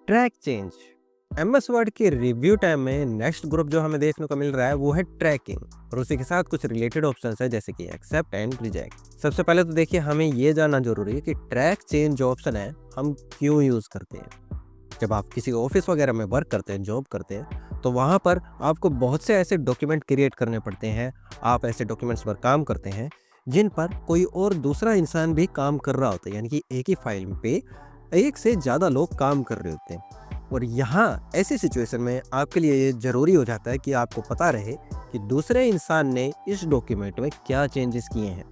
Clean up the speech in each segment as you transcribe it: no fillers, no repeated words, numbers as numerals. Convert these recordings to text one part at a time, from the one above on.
Track change. MS word के review time में next group जो हमें देखने को मिल रहा है वो है ट्रैकिंग, और उसी के साथ कुछ रिलेटेड ऑप्शंस है जैसे कि एक्सेप्ट एंड रिजेक्ट। सबसे पहले तो देखिए, हमें ये जानना जरूरी है कि ट्रैक चेंज जो ऑप्शन है हम क्यों यूज करते हैं। जब आप किसी ऑफिस वगैरह में वर्क करते हैं, जॉब करते हैं, तो वहाँ पर आपको बहुत से ऐसे डॉक्यूमेंट क्रिएट करने पड़ते हैं। आप ऐसे डॉक्यूमेंट्स पर काम करते हैं जिन पर कोई और दूसरा इंसान भी काम कर रहा होता है, यानी कि एक ही फाइल पे एक से ज़्यादा लोग काम कर रहे होते हैं। और यहाँ ऐसी सिचुएशन में आपके लिए ये ज़रूरी हो जाता है कि आपको पता रहे कि दूसरे इंसान ने इस डॉक्यूमेंट में क्या चेंजेस किए हैं,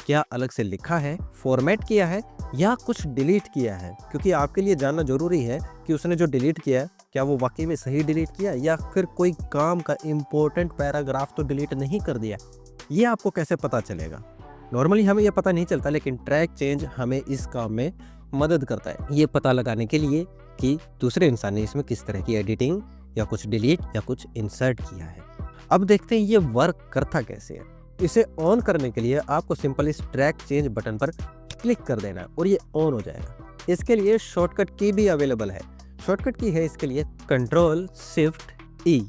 क्या अलग से लिखा है, फॉर्मेट किया है या कुछ डिलीट किया है। क्योंकि आपके लिए जानना ज़रूरी है कि उसने जो डिलीट किया है क्या वो वाकई में सही डिलीट किया या फिर कोई काम का इम्पोर्टेंट पैराग्राफ तो डिलीट नहीं कर दिया। ये आपको कैसे पता चलेगा? नॉर्मली हमें ये पता नहीं चलता, लेकिन ट्रैक चेंज हमें इस काम में मदद करता है ये पता लगाने के लिए कि दूसरे इंसान ने इसमें किस तरह की एडिटिंग या कुछ डिलीट या कुछ इंसर्ट किया है। अब देखते हैं ये वर्क करता कैसे है। इसे ऑन करने के लिए आपको सिंपल इस ट्रैक चेंज बटन पर क्लिक कर देना है और ये ऑन हो जाएगा। इसके लिए शॉर्टकट की भी अवेलेबल है। शॉर्टकट की है इसके लिए कंट्रोल शिफ्ट ई।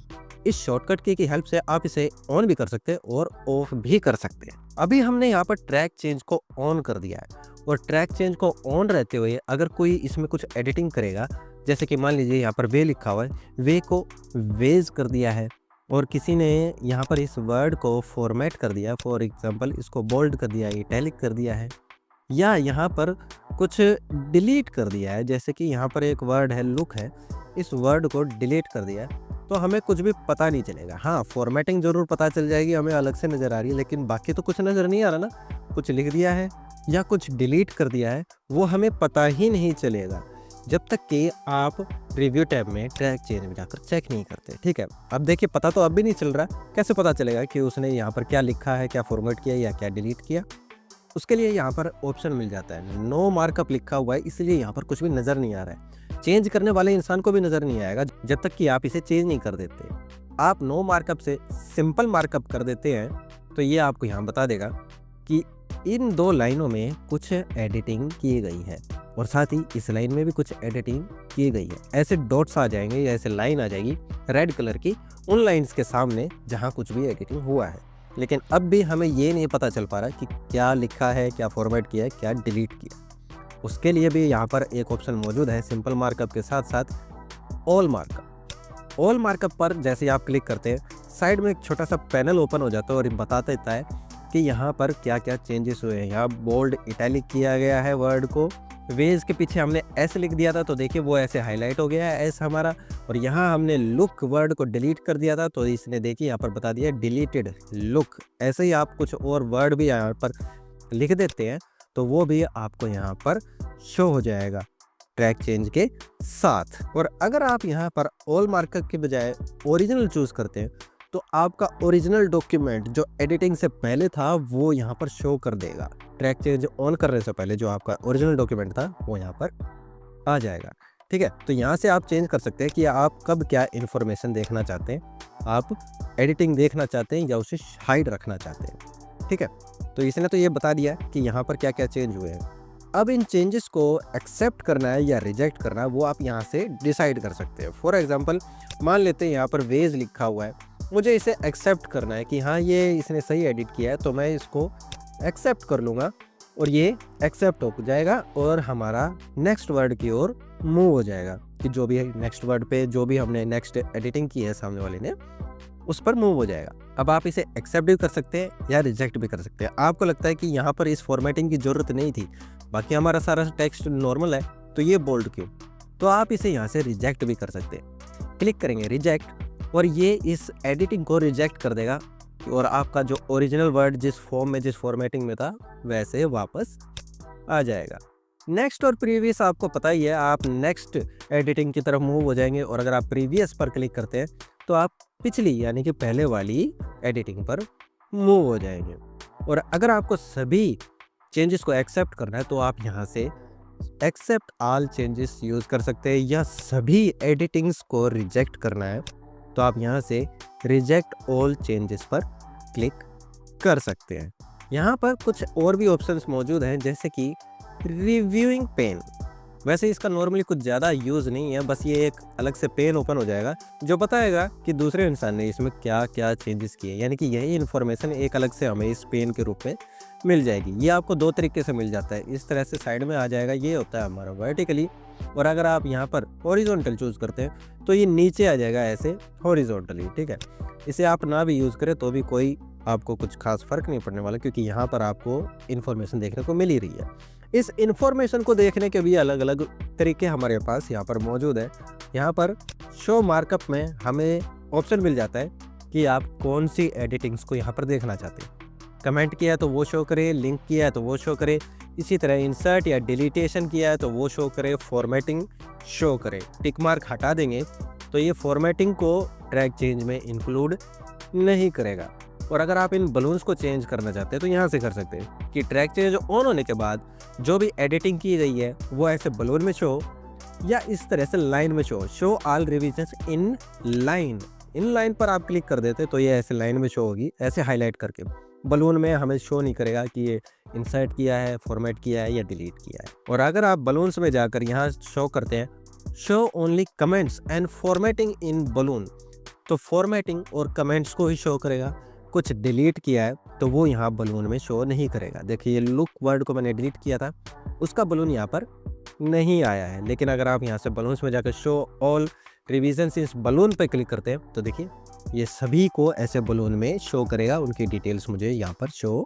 इस शॉर्टकट की हेल्प से आप इसे ऑन भी कर सकते हैं और ऑफ भी कर सकते हैं। अभी हमने यहाँ पर ट्रैक चेंज को ऑन कर दिया है, और ट्रैक चेंज को ऑन रहते हुए अगर कोई इसमें कुछ एडिटिंग करेगा, जैसे कि मान लीजिए यहाँ पर वे लिखा हुआ है, वे को वेज कर दिया है, और किसी ने यहाँ पर इस वर्ड को फॉर्मेट कर दिया, फॉर एग्जांपल इसको बोल्ड कर दिया, इटैलिक कर दिया है, या यहाँ पर कुछ डिलीट कर दिया है, जैसे कि यहाँ पर एक वर्ड है लुक है, इस वर्ड को डिलीट कर दिया है, तो हमें कुछ भी पता नहीं चलेगा। हाँ, फॉर्मेटिंग ज़रूर पता चल जाएगी, हमें अलग से नज़र आ रही है, लेकिन बाकी तो कुछ नज़र नहीं आ रहा ना। कुछ लिख दिया है या कुछ डिलीट कर दिया है वो हमें पता ही नहीं चलेगा जब तक कि आप रिव्यू टैब में ट्रैक चेंज में जाकर चेक नहीं करते। ठीक है, अब देखिए, पता तो अब भी नहीं चल रहा, कैसे पता चलेगा कि उसने यहाँ पर क्या लिखा है, क्या फॉर्मेट किया या क्या डिलीट किया। उसके लिए यहाँ पर ऑप्शन मिल जाता है, नो मार्कअप लिखा हुआ है, इसलिए यहाँ पर कुछ भी नज़र नहीं आ रहा है। चेंज करने वाले इंसान को भी नज़र नहीं आएगा जब तक कि आप इसे चेंज नहीं कर देते। आप नो मार्कअप से सिंपल मार्कअप कर देते हैं तो ये आपको यहाँ बता देगा कि इन दो लाइनों में कुछ एडिटिंग की गई है, और साथ ही इस लाइन में भी कुछ एडिटिंग की गई है। ऐसे डॉट्स आ जाएंगे या ऐसे लाइन आ जाएगी रेड कलर की उन लाइंस के सामने जहां कुछ भी एडिटिंग हुआ है। लेकिन अब भी हमें ये नहीं पता चल पा रहा कि क्या लिखा है, क्या फॉर्मेट किया है, क्या डिलीट किया। उसके लिए भी यहाँ पर एक ऑप्शन मौजूद है, सिंपल मार्कअप के साथ साथ ऑल मार्कअप। ऑल मार्कअप पर जैसे आप क्लिक करते हैं, साइड में एक छोटा सा पैनल ओपन हो जाता है और बता देता है कि यहाँ पर क्या क्या चेंजेस हुए हैं। यहाँ बोल्ड इटैलिक किया गया है वर्ड को, वेज के पीछे हमने एस लिख दिया था तो देखिए वो ऐसे हाईलाइट हो गया है एस हमारा, और यहाँ हमने लुक वर्ड को डिलीट कर दिया था तो इसने देखिए यहाँ पर बता दिया डिलीटेड लुक। ऐसे ही आप कुछ और वर्ड भी यहाँ पर लिख देते हैं तो वो भी आपको यहाँ पर शो हो जाएगा ट्रैक चेंज के साथ। और अगर आप यहाँ पर ऑल मार्कअप के बजाय ओरिजिनल चूज करते हैं तो आपका ओरिजिनल डॉक्यूमेंट जो एडिटिंग से पहले था वो यहाँ पर शो कर देगा। ट्रैक चेंज ऑन करने से पहले जो आपका ओरिजिनल डॉक्यूमेंट था वो यहाँ पर आ जाएगा। ठीक है, तो यहाँ से आप चेंज कर सकते हैं कि आप कब क्या इन्फॉर्मेशन देखना चाहते हैं, आप एडिटिंग देखना चाहते हैं या उसे हाइड रखना चाहते हैं। ठीक है, तो इसने तो ये बता दिया कि यहाँ पर क्या क्या चेंज हुए हैं। अब इन चेंजेस को एक्सेप्ट करना है या रिजेक्ट करना है वो आप यहाँ से डिसाइड कर सकते हैं। फॉर एग्जाम्पल मान लेते हैं यहाँ पर वेज लिखा हुआ है, मुझे इसे एक्सेप्ट करना है कि हाँ ये इसने सही एडिट किया है, तो मैं इसको एक्सेप्ट कर लूँगा और ये एक्सेप्ट हो जाएगा और हमारा नेक्स्ट वर्ड की ओर मूव हो जाएगा कि जो भी नेक्स्ट वर्ड पे जो भी हमने नेक्स्ट एडिटिंग की है सामने वाले ने उस पर मूव हो जाएगा। अब आप इसे एक्सेप्ट भी कर सकते हैं या रिजेक्ट भी कर सकते हैं। आपको लगता है कि यहाँ पर इस फॉर्मेटिंग की ज़रूरत नहीं थी, बाकी हमारा सारा टेक्स्ट नॉर्मल है, तो ये बोल्ड क्यों, तो आप इसे यहाँ से रिजेक्ट भी कर सकते हैं। क्लिक करेंगे रिजेक्ट और ये इस एडिटिंग को रिजेक्ट कर देगा और आपका जो ओरिजिनल वर्ड जिस फॉर्म में जिस फॉर्मेटिंग में था वैसे वापस आ जाएगा। नेक्स्ट और प्रीवियस आपको पता ही है, आप नेक्स्ट एडिटिंग की तरफ मूव हो जाएंगे और अगर आप प्रीवियस पर क्लिक करते हैं तो आप पिछली यानी कि पहले वाली एडिटिंग पर मूव हो जाएंगे। और अगर आपको सभी चेंजेस को एक्सेप्ट करना है तो आप यहाँ से एक्सेप्ट ऑल चेंजेस यूज़ कर सकते हैं, या सभी एडिटिंग्स को रिजेक्ट करना है तो आप यहाँ से रिजेक्ट ऑल चेंजेस पर क्लिक कर सकते हैं। यहाँ पर कुछ और भी ऑप्शंस मौजूद हैं जैसे कि रिव्यूइंग पेन। वैसे इसका नॉर्मली कुछ ज़्यादा यूज़ नहीं है, बस ये एक अलग से पेन ओपन हो जाएगा जो बताएगा कि दूसरे इंसान ने इसमें क्या क्या चेंजेस किए, यानी कि यही इन्फॉर्मेशन एक अलग से हमें इस पेन के रूप में मिल जाएगी। ये आपको 2 तरीके से मिल जाता है, इस तरह से साइड में आ जाएगा, ये होता है हमारा वर्टिकली, और अगर आप यहाँ पर हॉरिजॉन्टल चूज़ करते हैं तो ये नीचे आ जाएगा ऐसे हॉरिजॉन्टली, ठीक है। इसे आप ना भी यूज़ करें तो भी कोई आपको कुछ खास फ़र्क नहीं पड़ने वाला, क्योंकि यहाँ पर आपको इन्फॉर्मेशन देखने को मिल ही रही है। इस इन्फॉर्मेशन को देखने के भी अलग अलग तरीके हमारे पास यहाँ पर मौजूद है। यहाँ पर शो मार्कअप में हमें ऑप्शन मिल जाता है कि आप कौन सी एडिटिंग्स को यहाँ पर देखना चाहते हैं। कमेंट किया है तो वो शो करे, लिंक किया है तो वो शो करे, इसी तरह इंसर्ट या डिलीटेशन किया है तो वो शो करे, फॉर्मेटिंग शो करे। टिक मार्क हटा देंगे तो ये फॉर्मेटिंग को ट्रैक चेंज में इंक्लूड नहीं करेगा। और अगर आप इन बलून्स को चेंज करना चाहते हैं तो यहाँ से कर सकते हैं कि ट्रैक चेंज ऑन होने के बाद जो भी एडिटिंग की गई है वो ऐसे बलून में शो, या इस तरह से लाइन में show all revisions in line. In line पर आप क्लिक कर देते तो ये ऐसे लाइन में शो होगी, ऐसे हाईलाइट करके। बलून में हमें शो नहीं करेगा कि ये इंसर्ट किया है, फॉर्मेट किया है या डिलीट किया है। और अगर आप बलून्स में जाकर यहाँ शो करते हैं show only comments and formatting in balloon, तो फॉर्मेटिंग और कमेंट्स को ही शो करेगा। कुछ डिलीट किया है तो वो यहाँ बलून में शो नहीं करेगा। देखिए ये लुक वर्ड को मैंने डिलीट किया था, उसका बलून यहाँ पर नहीं आया है। लेकिन अगर आप यहाँ से बलून्स में जाकर शो ऑल रिविजन्स इस बलून पे क्लिक करते हैं तो देखिए ये सभी को ऐसे बलून में शो करेगा, उनकी डिटेल्स मुझे यहाँ पर शो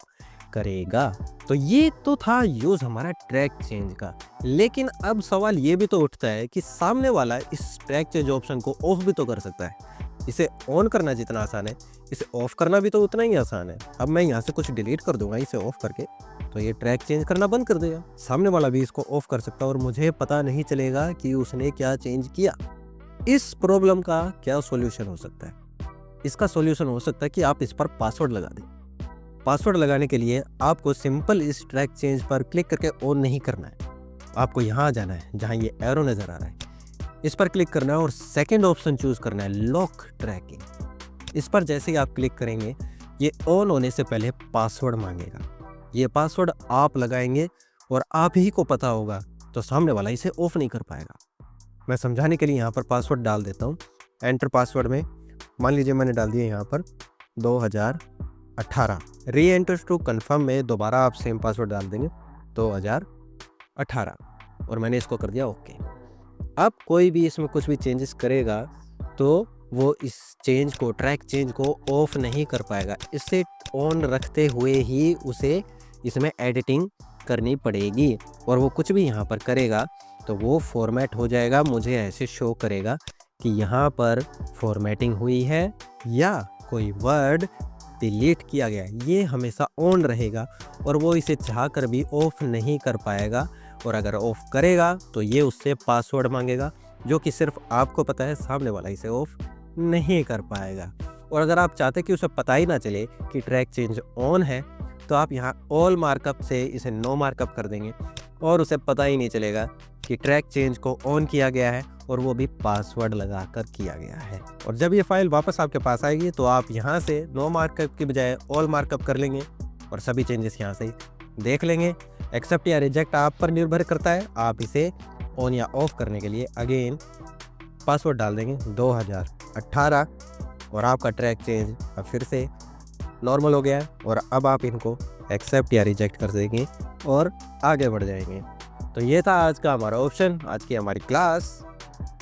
करेगा। तो ये तो था यूज़ हमारा ट्रैक चेंज का। लेकिन अब सवाल ये भी तो उठता है कि सामने वाला इस ट्रैक चेंज ऑप्शन को ऑफ भी तो कर सकता है। इसे ऑन करना जितना आसान है, इसे ऑफ करना भी तो उतना ही आसान है। अब मैं यहाँ से कुछ डिलीट कर दूंगा इसे ऑफ करके, तो ये ट्रैक चेंज करना बंद कर देगा। सामने वाला भी इसको ऑफ कर सकता है और मुझे पता नहीं चलेगा कि उसने क्या चेंज किया। इस प्रॉब्लम का क्या सॉल्यूशन हो सकता है? इसका सॉल्यूशन हो सकता है कि आप इस पर पासवर्ड लगा दें। पासवर्ड लगाने के लिए आपको सिंपल इस ट्रैक चेंज पर क्लिक करके ऑन नहीं करना है, आपको यहाँ जाना है जहाँ ये एरो नज़र आ रहा है, इस पर क्लिक करना है और सेकंड ऑप्शन चूज़ करना है लॉक ट्रैकिंग। इस पर जैसे ही आप क्लिक करेंगे ये ऑन होने से पहले पासवर्ड मांगेगा। ये पासवर्ड आप लगाएंगे और आप ही को पता होगा, तो सामने वाला इसे ऑफ नहीं कर पाएगा। मैं समझाने के लिए यहाँ पर पासवर्ड डाल देता हूँ। एंटर पासवर्ड में मान लीजिए मैंने डाल दिया यहाँ पर 2018। री एंटर टू कन्फर्म में दोबारा आप सेम पासवर्ड डाल देंगे 2018 और मैंने इसको कर दिया ओके। अब कोई भी इसमें कुछ भी चेंजेस करेगा तो वो इस चेंज को, ट्रैक चेंज को ऑफ नहीं कर पाएगा। इसे ऑन रखते हुए ही उसे इसमें एडिटिंग करनी पड़ेगी और वो कुछ भी यहाँ पर करेगा तो वो फॉर्मेट हो जाएगा, मुझे ऐसे शो करेगा कि यहाँ पर फॉर्मेटिंग हुई है या कोई वर्ड डिलीट किया गया है। ये हमेशा ऑन रहेगा और वो इसे चाहकर भी ऑफ नहीं कर पाएगा, और अगर ऑफ करेगा तो ये उससे पासवर्ड मांगेगा जो कि सिर्फ आपको पता है, सामने वाला इसे ऑफ नहीं कर पाएगा। और अगर आप चाहते कि उसे पता ही ना चले कि ट्रैक चेंज ऑन है तो आप यहाँ ऑल मार्कअप से इसे नो मार्कअप कर देंगे और उसे पता ही नहीं चलेगा कि ट्रैक चेंज को ऑन किया गया है, और वो भी पासवर्ड लगाकर किया गया है। और जब ये फाइल वापस आपके पास आएगी तो आप यहाँ से नो मार्कअप की बजाय ऑल मार्कअप कर लेंगे और सभी चेंजेस यहाँ से देख लेंगे। एक्सेप्ट या रिजेक्ट आप पर निर्भर करता है। आप इसे ऑन या ऑफ करने के लिए अगेन पासवर्ड डाल देंगे 2018 और आपका ट्रैक चेंज अब फिर से नॉर्मल हो गया है। और अब आप इनको एक्सेप्ट या रिजेक्ट कर देंगे और आगे बढ़ जाएंगे। तो ये था आज का हमारा ऑप्शन, आज की हमारी क्लास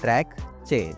ट्रैक चेंज।